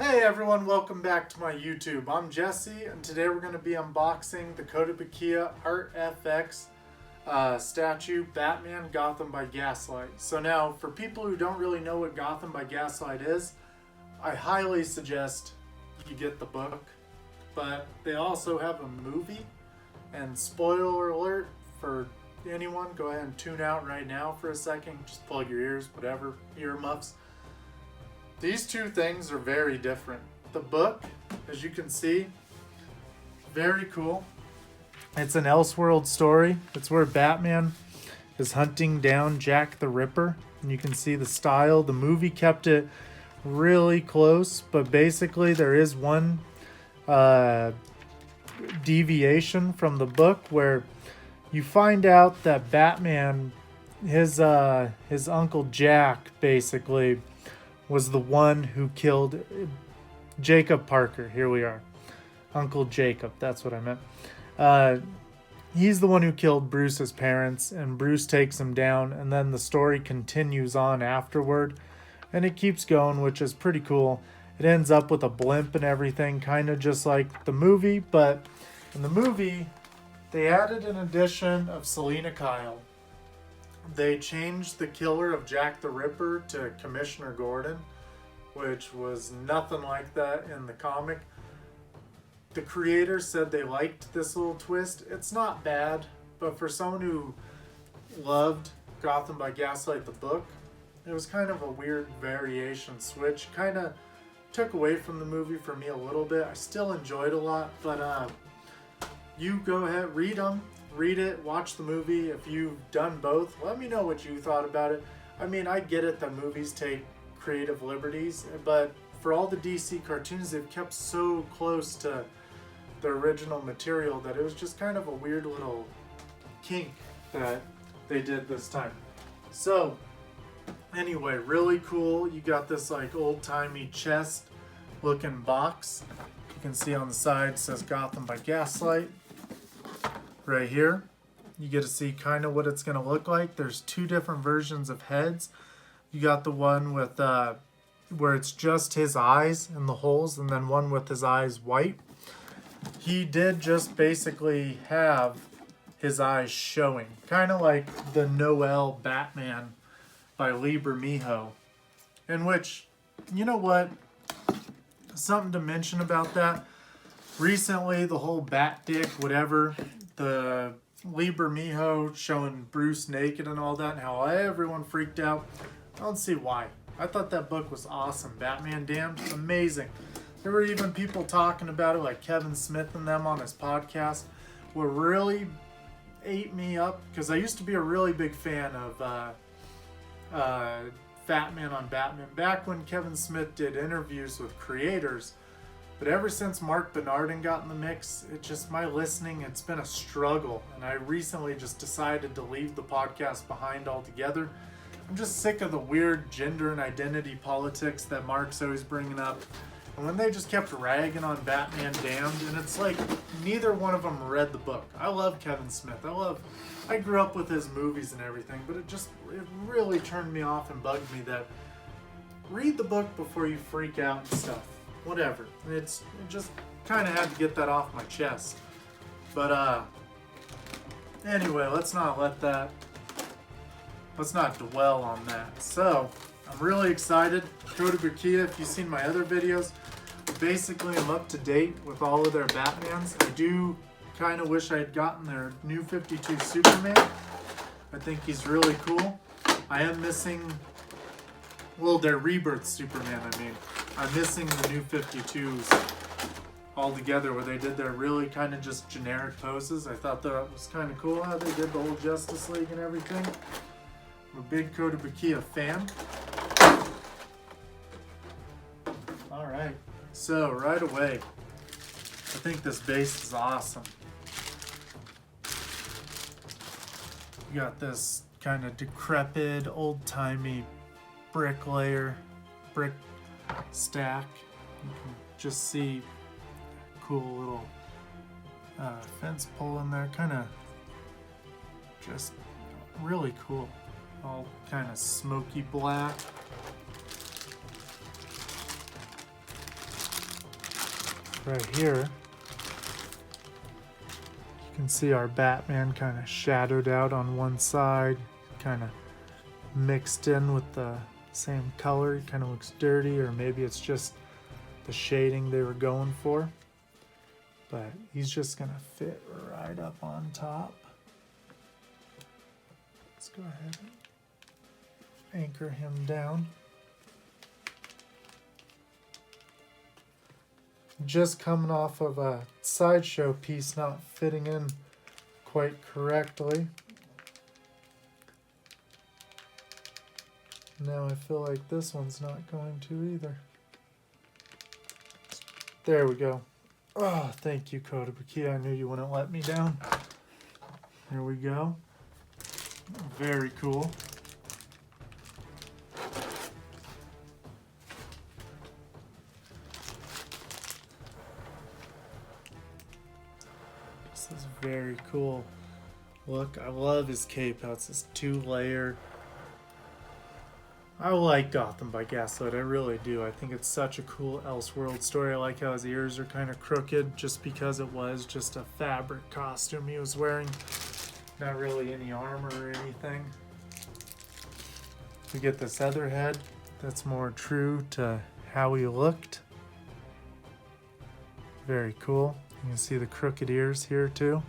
Hey everyone, welcome back to my YouTube. I'm Jesse, and today we're going to be unboxing the Kotobukiya Artfx statue, Batman Gotham by Gaslight. So now, for people who don't really know what Gotham by Gaslight is, I highly suggest you get the book. But they also have a movie, and spoiler alert for anyone, go ahead and tune out right now for a second. Just plug your ears, whatever, earmuffs. These two things are very different. The book, as you can see, very cool. It's an Elseworld story. It's where Batman is hunting down Jack the Ripper. And you can see the style. The movie kept it really close, but basically there is one deviation from the book where you find out that Batman, his Uncle Jack, basically was the one who killed Jacob Parker. Here we are. Uncle Jacob, that's what I meant. He's the one who killed Bruce's parents, and Bruce takes him down, and then the story continues on afterward, and it keeps going, which is pretty cool. It ends up with a blimp and everything, kind of just like the movie, but in the movie, they added an addition of Selina Kyle. They changed the killer of Jack the Ripper to Commissioner Gordon, which was nothing like that in the comic. The creators said they liked this little twist. It's not bad, but for someone who loved Gotham by Gaslight, the book, it was kind of a weird variation switch. Kind of took away from the movie for me a little bit. I still enjoyed it a lot, but you go ahead, read them. Read it, watch the movie. If you've done both, let me know what you thought about it. I mean, I get it that movies take creative liberties, but for all the DC cartoons, they've kept so close to the original material that it was just kind of a weird little kink that they did this time. So, anyway, really cool. You got this like old-timey chest looking box. You can see on the side it says Gotham by Gaslight. Right here, you get to see kind of what it's going to look like. There's two different versions of heads. You got the one with where it's just his eyes and the holes, and then one with his eyes white. He did just basically have his eyes showing, kind of like the Noel Batman by Lee Bermejo, in which, you know what, something to mention about that. Recently, the whole bat dick, whatever, the Lee Bermejo showing Bruce naked and all that, and how everyone freaked out. I don't see why. I thought that book was awesome. Batman Damned, amazing. There were even people talking about it, like Kevin Smith and them on his podcast. What really ate me up, because I used to be a really big fan of Fat Man on Batman, back when Kevin Smith did interviews with creators. But ever since Mark Bernardin got in the mix, my listening, it's been a struggle. And I recently just decided to leave the podcast behind altogether. I'm just sick of the weird gender and identity politics that Mark's always bringing up. And when they just kept ragging on Batman Damned, and it's like neither one of them read the book. I love Kevin Smith. I grew up with his movies and everything, but it really turned me off and bugged me that read the book before you freak out and stuff. Whatever. It just kind of had to get that off my chest. But anyway, let's not dwell on that. So, I'm really excited. Kotobukiya, if you've seen my other videos, basically I'm up to date with all of their Batmans. I do kind of wish I had gotten their New 52 Superman. I think he's really cool. I am missing, well, their Rebirth Superman, I mean. I'm missing the New 52s altogether, where they did their really kind of just generic poses. I thought that was kind of cool how they did the whole Justice League and everything. I'm a big Kotobukiya fan. Alright, so right away, I think this base is awesome. You got this kind of decrepit, old-timey brick stack. You can just see a cool little fence pole in there, kind of just really cool. All kind of smoky black. right here, you can see our Batman kind of shadowed out on one side, kind of mixed in with the same color. It kind of looks dirty, or maybe it's just the shading they were going for. But he's just gonna fit right up on top. Let's go ahead and anchor him down. Just coming off of a sideshow piece not fitting in quite correctly. Now I feel like this one's not going to either. There we go. Oh, thank you, Kotobukiya. I knew you wouldn't let me down. There we go. Very cool. This is very cool. Look, I love his cape. How it's this 2-layer. I like Gotham by Gaslight, I really do. I think it's such a cool Elseworld story. I like how his ears are kind of crooked just because it was just a fabric costume he was wearing. Not really any armor or anything. We get this other head that's more true to how he looked. Very cool. You can see the crooked ears here too.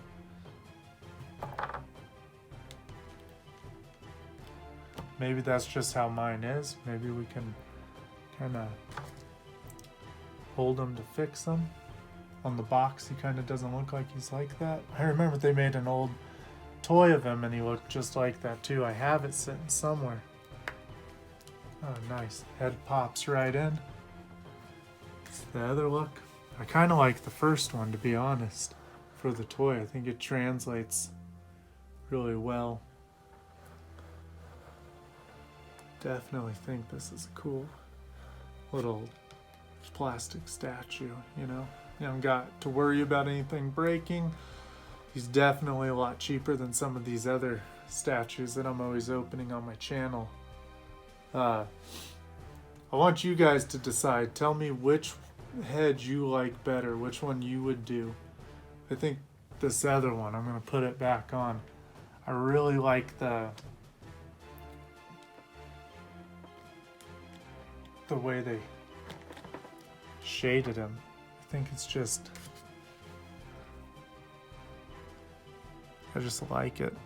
Maybe that's just how mine is. Maybe we can kind of hold him to fix them. On the box, he kind of doesn't look like he's like that. I remember they made an old toy of him and he looked just like that too. I have it sitting somewhere. Oh, nice. Head pops right in. It's the other look. I kind of like the first one, to be honest, for the toy. I think it translates really well. Definitely think this is a cool little plastic statue, you know? You haven't got to worry about anything breaking. He's definitely a lot cheaper than some of these other statues that I'm always opening on my channel. I want you guys to decide. Tell me which head you like better, which one you would do. I think this other one, I'm going to put it back on. I really like the way they shaded him. I think it's just, I just like it.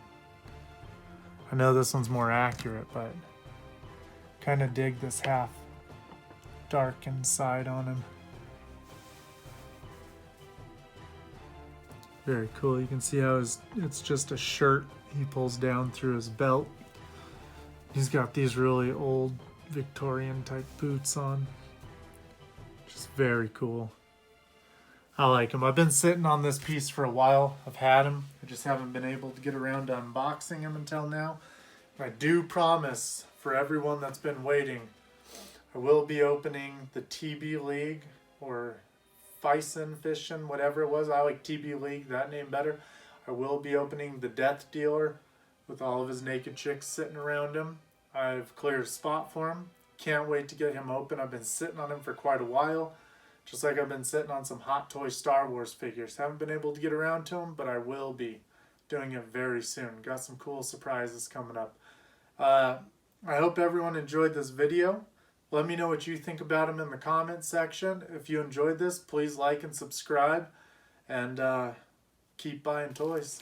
I know this one's more accurate, but kind of dig this half darkened side on him. Very cool. You can see how it's just a shirt he pulls down through his belt. He's got these really old Victorian type boots on. Just very cool. I like him. I've been sitting on this piece for a while. I've had him. I just haven't been able to get around to unboxing him until now. And I do promise, for everyone that's been waiting, I will be opening the TB League, or Fison Fishin', whatever it was. I like TB League, that name better. I will be opening the Death Dealer with all of his naked chicks sitting around him. I've cleared a spot for him. Can't wait to get him open. I've been sitting on him for quite a while. Just like I've been sitting on some Hot Toy Star Wars figures. Haven't been able to get around to them, but I will be doing it very soon. Got some cool surprises coming up. I hope everyone enjoyed this video. Let me know what you think about him in the comments section. If you enjoyed this, please like and subscribe. And keep buying toys.